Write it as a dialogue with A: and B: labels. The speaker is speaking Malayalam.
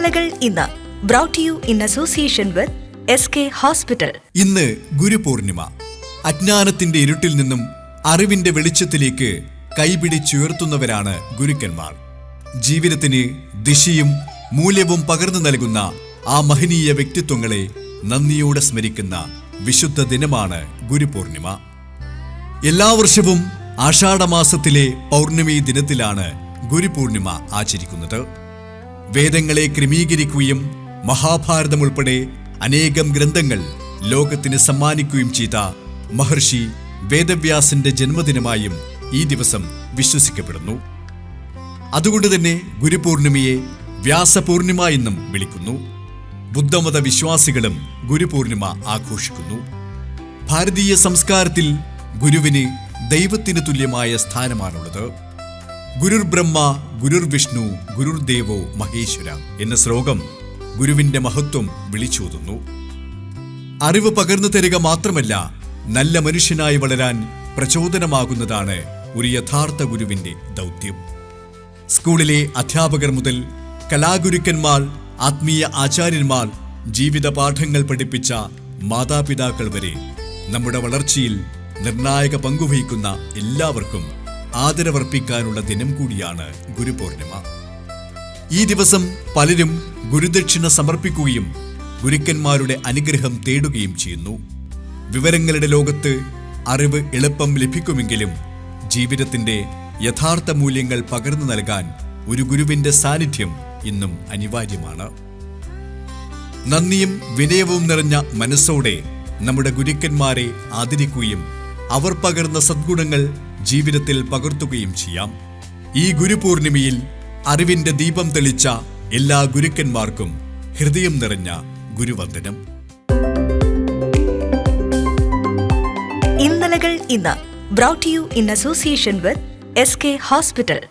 A: ഇന്നലകൾ ഇന്ന് brought you in association with SK hospital.
B: ഇന്ന് ഗുരുപൂർണിമ. അജ്ഞാനത്തിന്റെ ഇരുട്ടിൽ നിന്നും അറിവിന്റെ വെളിച്ചത്തിലേക്ക് കൈപിടിച്ചുയർത്തുന്നവരാണ് ഗുരുക്കന്മാർ. ജീവിതത്തിന് ദിശയും മൂല്യവും പകർന്നു നൽകുന്ന ആ മഹനീയ വ്യക്തിത്വങ്ങളെ നന്ദിയോടെ സ്മരിക്കുന്ന വിശുദ്ധ ദിനമാണ് ഗുരുപൂർണിമ. എല്ലാ വർഷവും ആഷാഢമാസത്തിലെ പൗർണമി ദിനത്തിലാണ് ഗുരുപൂർണിമ ആചരിക്കുന്നത്. വേദങ്ങളെ ക്രമീകരിക്കുകയും മഹാഭാരതം ഉൾപ്പെടെ അനേകം ഗ്രന്ഥങ്ങൾ ലോകത്തിന് സമ്മാനിക്കുകയും ചെയ്ത മഹർഷി വേദവ്യാസന്റെ ജന്മദിനമായും ഈ ദിവസം വിശ്വസിക്കപ്പെടുന്നു. അതുകൊണ്ട് തന്നെ ഗുരുപൂർണിമയെ വ്യാസപൂർണിമ എന്നും വിളിക്കുന്നു. ബുദ്ധമത വിശ്വാസികളും ഗുരുപൂർണിമ ആഘോഷിക്കുന്നു. ഭാരതീയ സംസ്കാരത്തിൽ ഗുരുവിന് ദൈവത്തിന് തുല്യമായ സ്ഥാനമാണുള്ളത്. ഗുരുർ ബ്രഹ്മ, ഗുരുർ വിഷ്ണു, ഗുരുർ ദേവോ മഹേശ്വര എന്ന ശ്ലോകം ഗുരുവിന്റെ മഹത്വം വിളിച്ചോതുന്നു. അറിവ് പകർന്നു തരിക മാത്രമല്ല, നല്ല മനുഷ്യനായി വളരാൻ പ്രചോദനമാകുന്നതാണ് ഒരു യഥാർത്ഥ ഗുരുവിന്റെ ദൗത്യം. സ്കൂളിലെ അധ്യാപകർ മുതൽ കലാഗുരുക്കന്മാർ, ആത്മീയ ആചാര്യന്മാർ, ജീവിത പാഠങ്ങൾ പഠിപ്പിച്ച മാതാപിതാക്കൾ വരെ നമ്മുടെ വളർച്ചയിൽ നിർണായക പങ്കുവഹിക്കുന്ന എല്ലാവർക്കും ആദരവർപ്പിക്കാനുള്ള ദിനം കൂടിയാണ് ഗുരുപൂർണിമ. ഈ ദിവസം പലരും ഗുരുദക്ഷിണ സമർപ്പിക്കുകയും ഗുരുക്കന്മാരുടെ അനുഗ്രഹം തേടുകയും ചെയ്യുന്നു. വിവരങ്ങളുടെ ലോകത്ത് അറിവ് എളുപ്പം ലഭിക്കുമെങ്കിലും ജീവിതത്തിന്റെ യഥാർത്ഥ മൂല്യങ്ങൾ പകർന്നു നൽകാൻ ഒരു ഗുരുവിന്റെ സാന്നിധ്യം ഇന്നും അനിവാര്യമാണ്. നന്ദിയും വിനയവും നിറഞ്ഞ മനസ്സോടെ നമ്മുടെ ഗുരുക്കന്മാരെ ആദരിക്കുകയും അവർ പകർന്ന സദ്ഗുണങ്ങൾ ജീവിതത്തിൽ പകർത്തുകയും ചെയ്യാം. ഈ ഗുരുപൂർണിമയിൽ അറിവിന്റെ ദീപം തെളിച്ച എല്ലാ ഗുരുക്കന്മാർക്കും ഹൃദയം നിറഞ്ഞ ഗുരുവന്ദനം.
A: ഇന്നലകൾ ഇന്ന് brought you in association with SK hospital.